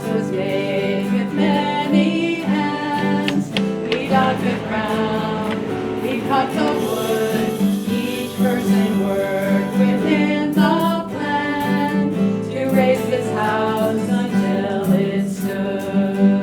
house was made with many hands. We dug the ground, we cut the wood. Each person worked within the plan to raise this house until it stood.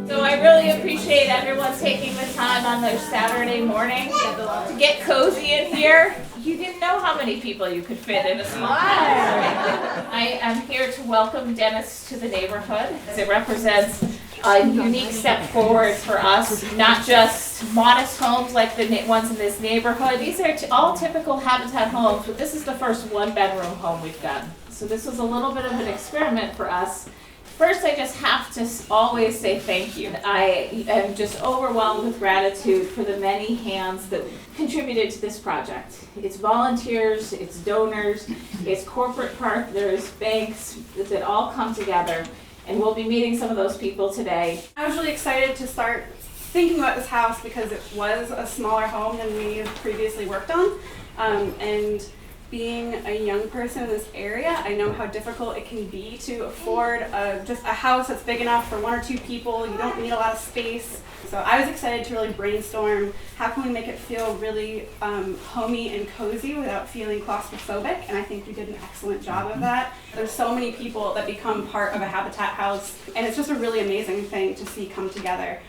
So I really appreciate everyone taking the time on their Saturday morning to get cozy in here. You didn't know how many people you could fit in a small house. I am here to welcome Dennis to the neighborhood. It represents a unique step forward for us, not just modest homes like the ones in this neighborhood. These are all typical Habitat homes, but this is the first one-bedroom home we've done. So this was a little bit of an experiment for us. First, I just have to always say thank you. I am just overwhelmed with gratitude for the many hands that contributed to this project. It's volunteers, it's donors, it's corporate partners, banks that all come together, and we'll be meeting some of those people today. I was really excited to start thinking about this house because it was a smaller home than we previously worked on, and being a young person in this area, I know how difficult it can be to afford just a house that's big enough for one or two people. You don't need a lot of space. So I was excited to really brainstorm how can we make it feel really homey and cozy without feeling claustrophobic, and I think we did an excellent job of that. There's so many people that become part of a Habitat house, and it's just a really amazing thing to see come together.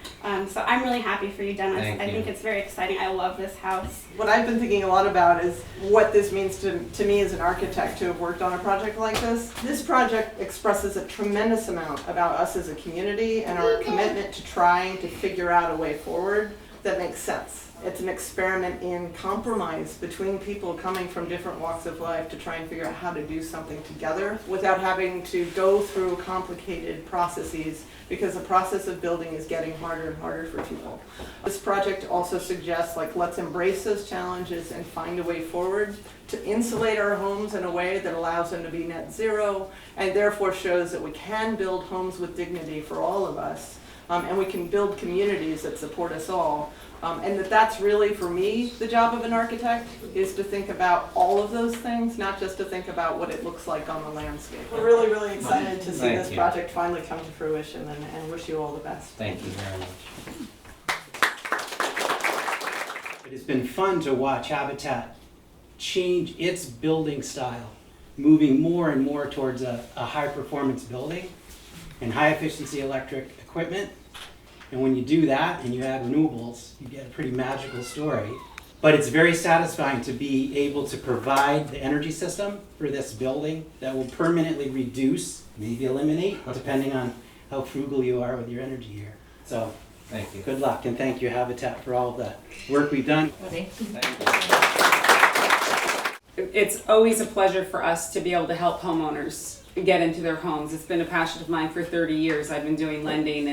So I'm really happy for you, Dennis. I think it's very exciting. I love this house. What I've been thinking a lot about is what this means to me as an architect to have worked on a project like this. This project expresses a tremendous amount about us as a community and our commitment to trying to figure out a way forward that makes sense. It's an experiment in compromise between people coming from different walks of life to try and figure out how to do something together without having to go through complicated processes, because the process of building is getting harder and harder for people. This project also suggests, let's embrace those challenges and find a way forward to insulate our homes in a way that allows them to be net zero, and therefore shows that we can build homes with dignity for all of us, and we can build communities that support us all. And that's really, for me, the job of an architect, is to think about all of those things, not just to think about what it looks like on the landscape. We're really, really excited to see this project finally come to fruition, and wish you all the best. Thank you very much. It has been fun to watch Habitat change its building style, moving more and more towards a high-performance building and high-efficiency electric equipment. And when you do that and you add renewables, you get a pretty magical story. But it's very satisfying to be able to provide the energy system for this building that will permanently reduce, maybe eliminate, depending on how frugal you are with your energy here. So, thank you. Good luck, and thank you, Habitat, for all the work we've done. Thank you. It's always a pleasure for us to be able to help homeowners get into their homes. It's been a passion of mine for 30 years. I've been doing lending,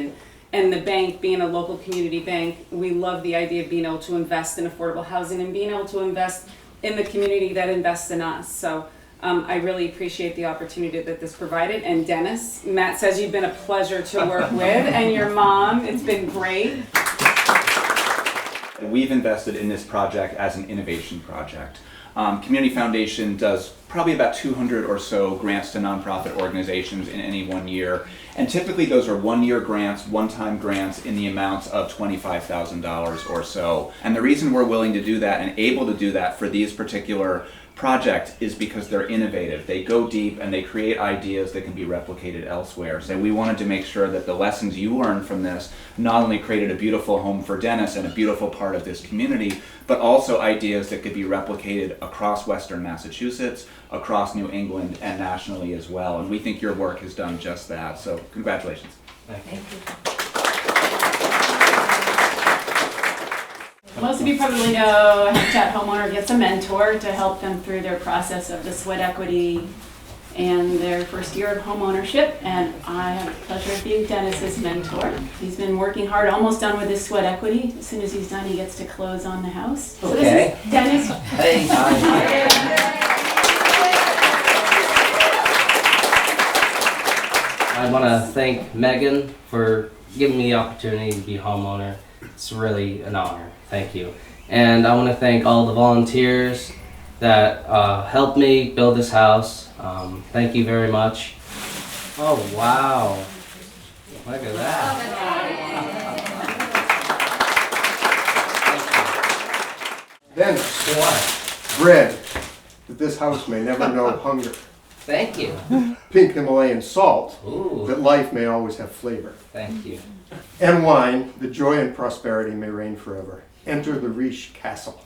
and the bank, being a local community bank, we love the idea of being able to invest in affordable housing and being able to invest in the community that invests in us. So I really appreciate the opportunity that this provided. And Dennis, Matt says you've been a pleasure to work with, and your mom, it's been great. We've invested in this project as an innovation project. Community Foundation does probably about 200 or so grants to nonprofit organizations in any one year. And typically those are one-year grants, one-time grants in the amounts of $25,000 or so. And the reason we're willing to do that and able to do that for these particular project is because they're innovative. They go deep and they create ideas that can be replicated elsewhere. So we wanted to make sure that the lessons you learned from this not only created a beautiful home for Dennis and a beautiful part of this community, but also ideas that could be replicated across Western Massachusetts, across New England, and nationally as well. And we think your work has done just that. So congratulations. Thank you. Most of you probably know a Habitat homeowner gets a mentor to help them through their process of the sweat equity and their first year of home ownership, and I have the pleasure of being Dennis's mentor. He's been working hard, almost done with his sweat equity. As soon as he's done, he gets to close on the house. So this is Dennis. Hey. I want to thank Megan for giving me the opportunity to be a homeowner. It's really an honor. Thank you. And I want to thank all the volunteers that helped me build this house. Thank you very much. Oh, wow. Look at that. Then, What? bread, that this house may never know hunger. Thank you. Pink Himalayan salt, Ooh, that life may always have flavor. thank you. And wine, that joy and prosperity may reign forever. Enter the Riche Castle.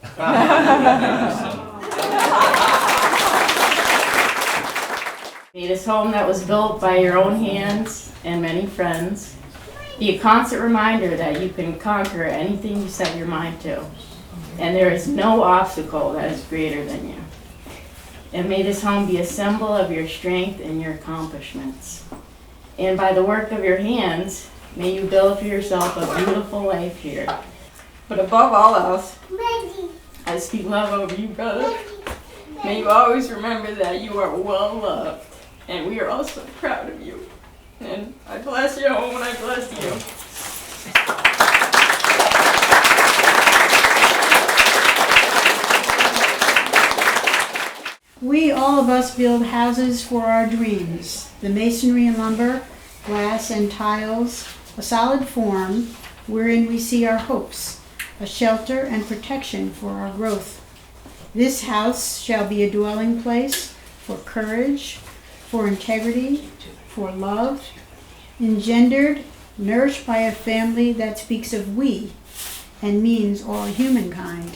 May this home that was built by your own hands and many friends be a constant reminder that you can conquer anything you set your mind to. And there is no obstacle that is greater than you. And may this home be a symbol of your strength and your accomplishments. And by the work of your hands, may you build for yourself a beautiful life here. But above all else, I speak love over you, brother. May you always remember that you are well loved. And we are all so proud of you. And I bless your home and I bless you. We, all of us, build houses for our dreams. The masonry and lumber, glass and tiles, a solid form wherein we see our hopes, a shelter and protection for our growth. This house shall be a dwelling place for courage, for integrity, for love, engendered, nourished by a family that speaks of we and means all humankind.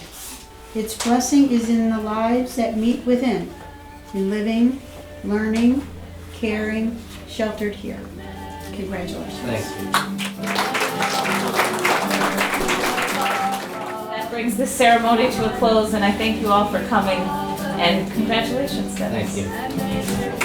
Its blessing is in the lives that meet within, in living, learning, caring, sheltered here. Congratulations. Thank you. That brings this ceremony to a close, and I thank you all for coming, and congratulations, Dennis. Thank you.